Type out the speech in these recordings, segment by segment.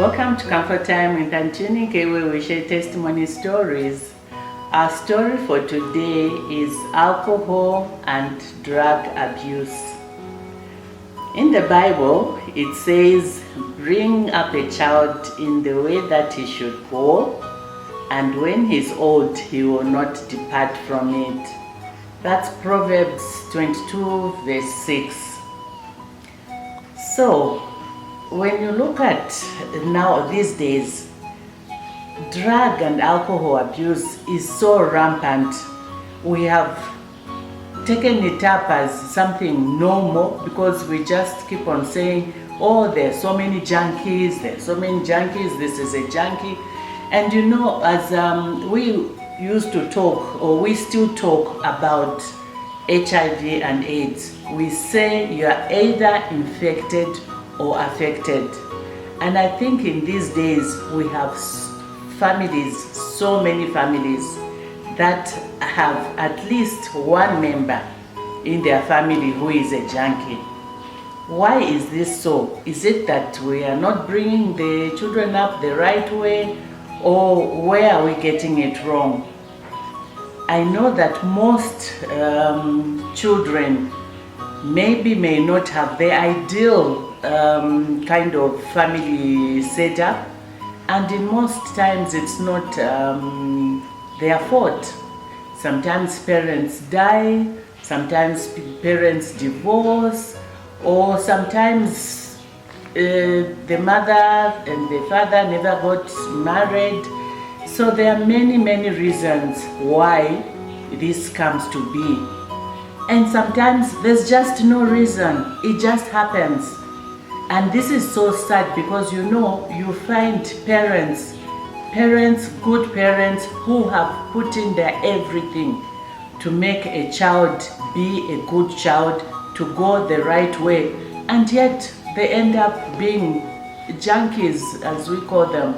Welcome to Comfort Time with Aunty Yunike, where we share testimony stories. Our story for today is alcohol and drug abuse. In the Bible, it says, "Bring up a child in the way that he should go, and when he's old, he will not depart from it." That's Proverbs 22, verse 6. So, when you look at now these days, drug and alcohol abuse is so rampant. We have taken it up as something normal because we just keep on saying, oh, there's so many junkies, this is a junkie. And you know, as we used to talk, or we still talk about HIV and AIDS, we say you are either infected or affected. And I think in these days we have families, so many families that have at least one member in their family who is a junkie. Why is this so? Is it that we are not bringing the children up the right way, or where are we getting it wrong? I know that most children may not have the ideal kind of family setup, and in most times it's not their fault. Sometimes parents die, sometimes parents divorce, or sometimes the mother and the father never got married. So there are many reasons why this comes to be. And sometimes there's just no reason, it just happens. And this is so sad because you know, you find parents, good parents who have put in their everything to make a child be a good child, to go the right way, and yet they end up being junkies, as we call them.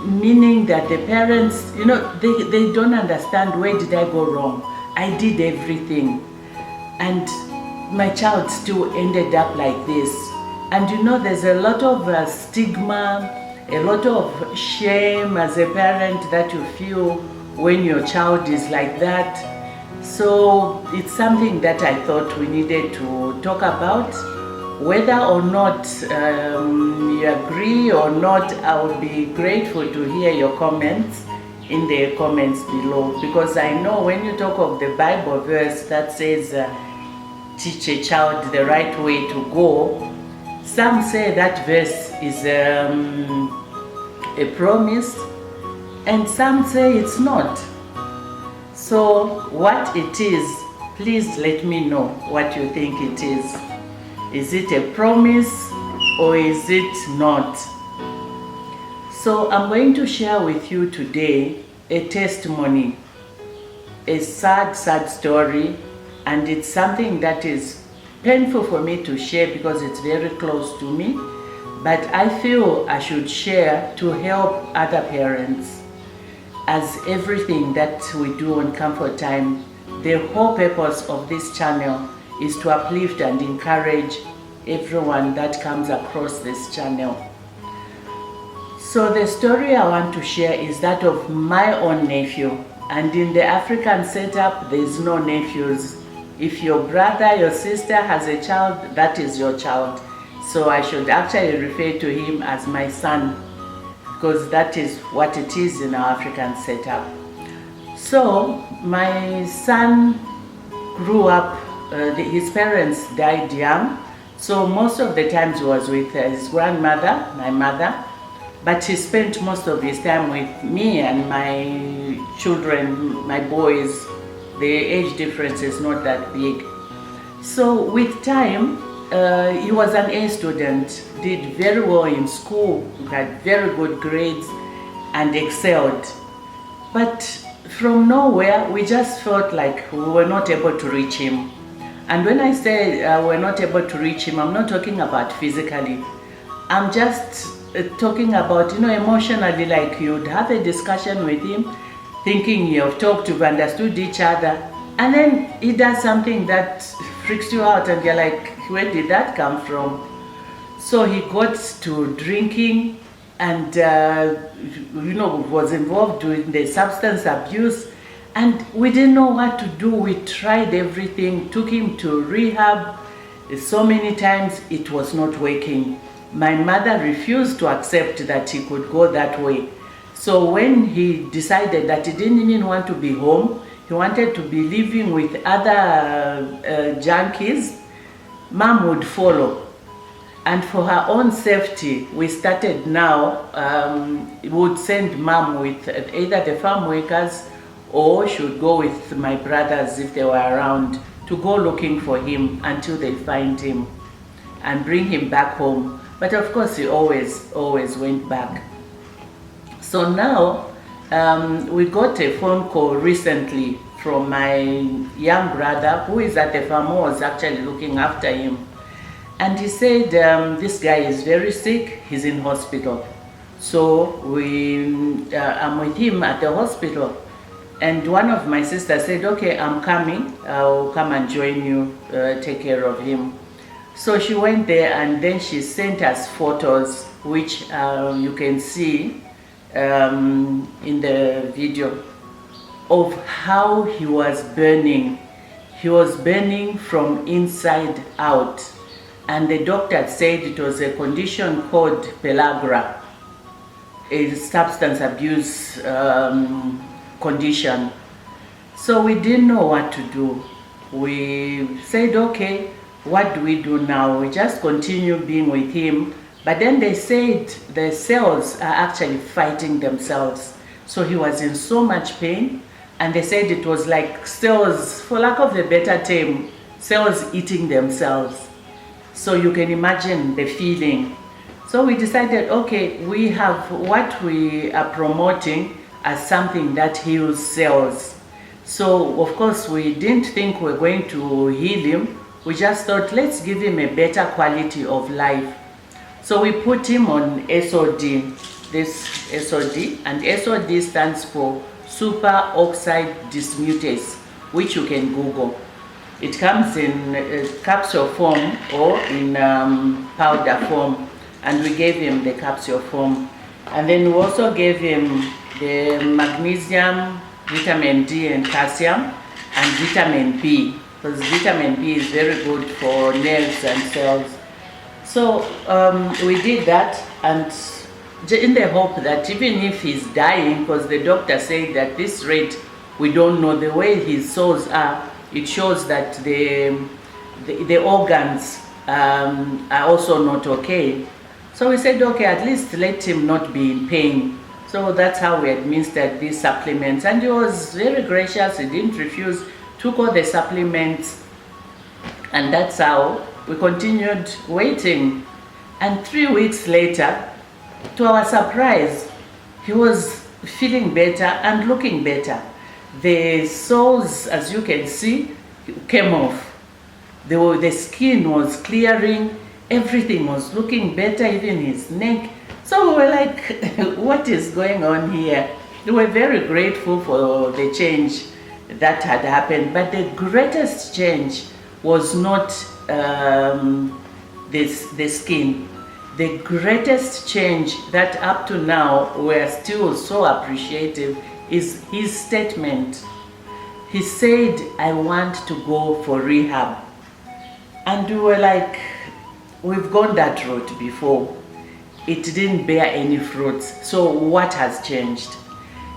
Meaning that the parents, you know, they don't understand, where did I go wrong? I did everything, and my child still ended up like this. And you know, there's a lot of stigma, a lot of shame as a parent that you feel when your child is like that. So it's something that I thought we needed to talk about. Whether or not you agree or not, I would be grateful to hear your comments in the comments below, because I know when you talk of the Bible verse that says teach a child the right way to go, some say that verse is a promise, and some say it's not. So what it is, please let me know what you think it is. Is it a promise or is it not? So I'm going to share with you today a testimony, a sad story, and it's something that is painful for me to share because it's very close to me, but I feel I should share to help other parents. As everything that we do on Comfort Time, the whole purpose of this channel is to uplift and encourage everyone that comes across this channel. So the story I want to share is that of my own nephew. And in the African setup, there is no nephews. If your brother, your sister has a child, that is your child. So I should actually refer to him as my son, because that is what it is in our African setup. So my son grew up, his parents died young, so most of the times he was with his grandmother, my mother, but he spent most of his time with me and my children, my boys. The age difference is not that big. So with time, he was an A student, did very well in school, had very good grades and excelled. But from nowhere, we just felt like we were not able to reach him. And when I say we're not able to reach him, I'm not talking about physically. I'm just talking about, you know, emotionally, like you'd have a discussion with him, thinking you've talked, you've understood each other, and then he does something that freaks you out and you're like, where did that come from? So he got to drinking, and was involved in the substance abuse, and we didn't know what to do. We tried everything, took him to rehab so many times. It was not working. My mother refused to accept that he could go that way. So when he decided that he didn't even want to be home, he wanted to be living with other junkies, Mom would follow. And for her own safety, we started now, would send Mom with either the farm workers, or she would go with my brothers if they were around, to go looking for him until they find him and bring him back home. But of course, he always went back. So now, we got a phone call recently from my young brother, who is at the farm, who was actually looking after him. And he said, this guy is very sick, he's in hospital. So I'm with him at the hospital. And one of my sisters said, okay, I'm coming, I'll come and join you, take care of him. So she went there, and then she sent us photos, which you can see in the video, of how he was burning. He was burning from inside out. And the doctor said it was a condition called pellagra, a substance abuse condition. So we didn't know what to do. We said, okay, what do we do now? We just continue being with him. But then they said the cells are actually fighting themselves. So he was in so much pain, and they said it was like cells, for lack of a better term, cells eating themselves. So you can imagine the feeling. So we decided, okay, we have what we are promoting as something that heals cells. So of course we didn't think we're going to heal him. We just thought, let's give him a better quality of life. So we put him on SOD, this SOD, and SOD stands for Super Oxide Dismutase, which you can Google. It comes in capsule form or in powder form, and we gave him the capsule form. And then we also gave him the magnesium, vitamin D and calcium, and vitamin B, because vitamin B is very good for nerves and cells. So we did that, and in the hope that even if he's dying, because the doctor said that this rate, we don't know the way his cells are, it shows that the organs are also not okay. So we said, okay, at least let him not be in pain. So that's how we administered these supplements. And he was very gracious, he didn't refuse, took all the supplements, and that's how we continued waiting. And 3 weeks later, to our surprise, he was feeling better and looking better. The soles, as you can see, came off. The skin was clearing, everything was looking better, even his neck. So we were like, what is going on here? We were very grateful for the change that had happened. But the greatest change was not the skin. The greatest change that up to now we're still so appreciative is his statement. He said, I want to go for rehab. And we were like, we've gone that route before. It didn't bear any fruits. So what has changed?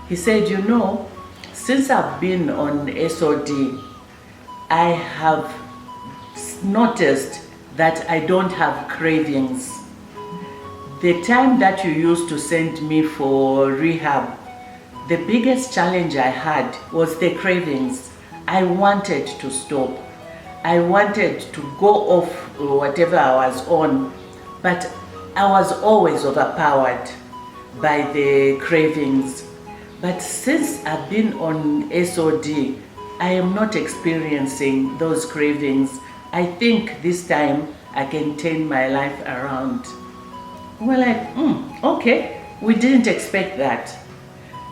He said, you know, since I've been on SOD, I have noticed that I don't have cravings. The time that you used to send me for rehab, the biggest challenge I had was the cravings. I wanted to stop. I wanted to go off whatever I was on, but I was always overpowered by the cravings. But since I've been on SOD, I am not experiencing those cravings. I think this time I can turn my life around. We're like, okay, we didn't expect that.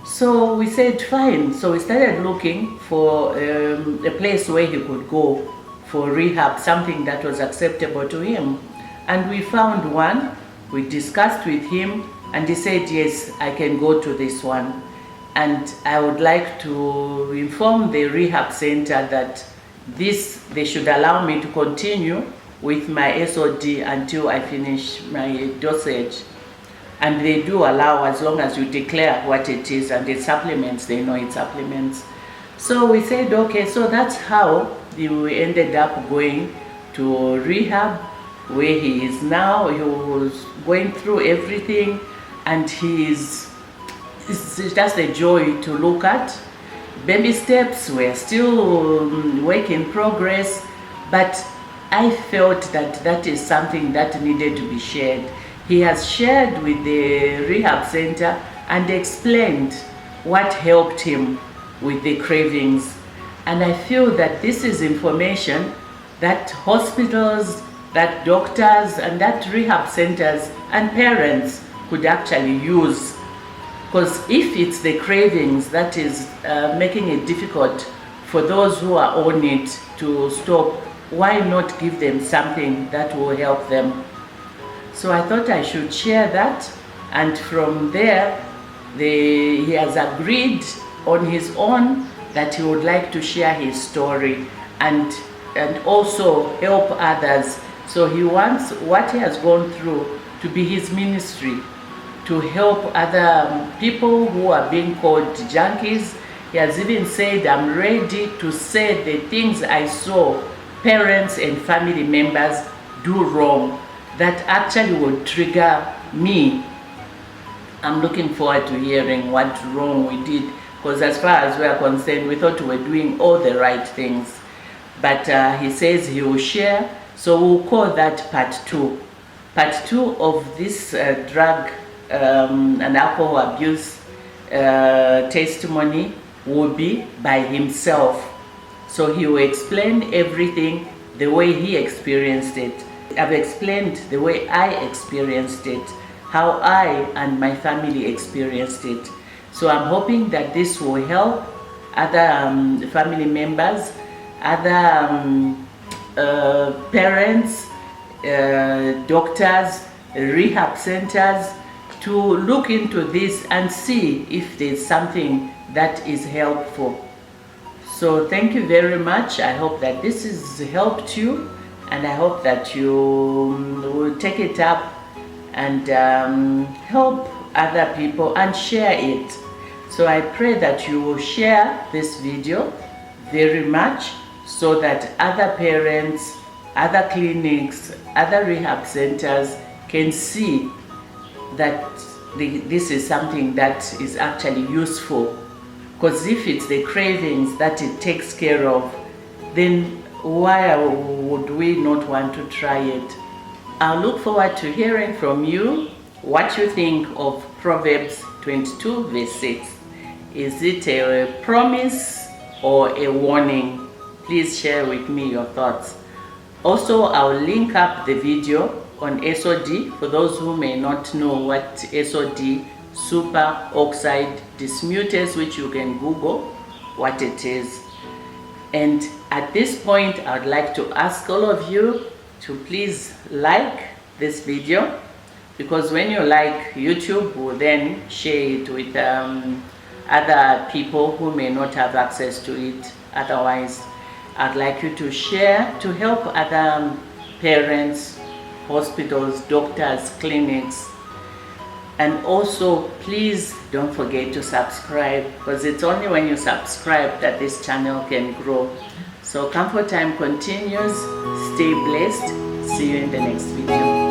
So we said, fine. So we started looking for a place where he could go for rehab, something that was acceptable to him. And we found one, we discussed with him, And he said, yes, I can go to this one. And I would like to inform the rehab center that they should allow me to continue with my SOD until I finish my dosage. And they do allow, as long as you declare what it is, and it's supplements, they know it's supplements. So we said, okay, so that's how we ended up going to rehab, where he is now. He was going through everything, and it's just a joy to look at. Baby steps were still work in progress, but I felt that that is something that needed to be shared. He has shared with the rehab center and explained what helped him with the cravings. And I feel that this is information that hospitals, that doctors, and that rehab centers and parents could actually use. Because if it's the cravings that is making it difficult for those who are on it to stop, why not give them something that will help them? So I thought I should share that, and from there he has agreed on his own that he would like to share his story and also help others. So he wants what he has gone through to be his ministry, to help other people who are being called junkies. He has even said, I'm ready to say the things I saw parents and family members do wrong that actually would trigger me. I'm looking forward to hearing what wrong we did, because as far as we are concerned, we thought we were doing all the right things. But he says he will share, so we'll call that part 2. Part 2 of this drug and alcohol abuse testimony will be by himself. So he will explain everything the way he experienced it. I've explained the way I experienced it, how I and my family experienced it. So I'm hoping that this will help other family members, other parents, doctors, rehab centers, to look into this and see if there's something that is helpful. So thank you very much. I hope that this has helped you, and I hope that you will take it up and help other people and share it. So I pray that you will share this video very much, so that other parents, other clinics, other rehab centers can see that this is something that is actually useful. Because if it's the cravings that it takes care of, then why would we not want to try it? I'll look forward to hearing from you what you think of Proverbs 22 verse 6. Is it a promise or a warning? Please share with me your thoughts. Also, I'll link up the video on SOD for those who may not know what SOD, Super Oxide Dismutase, which you can Google what it is. And at this point, I would like to ask all of you to please like this video, because when you like, YouTube will then share it with other people who may not have access to it otherwise. I'd like you to share to help other parents, hospitals, doctors, clinics. And also, please don't forget to subscribe, because it's only when you subscribe that this channel can grow. So Comfort Time continues. Stay blessed. See you in the next video.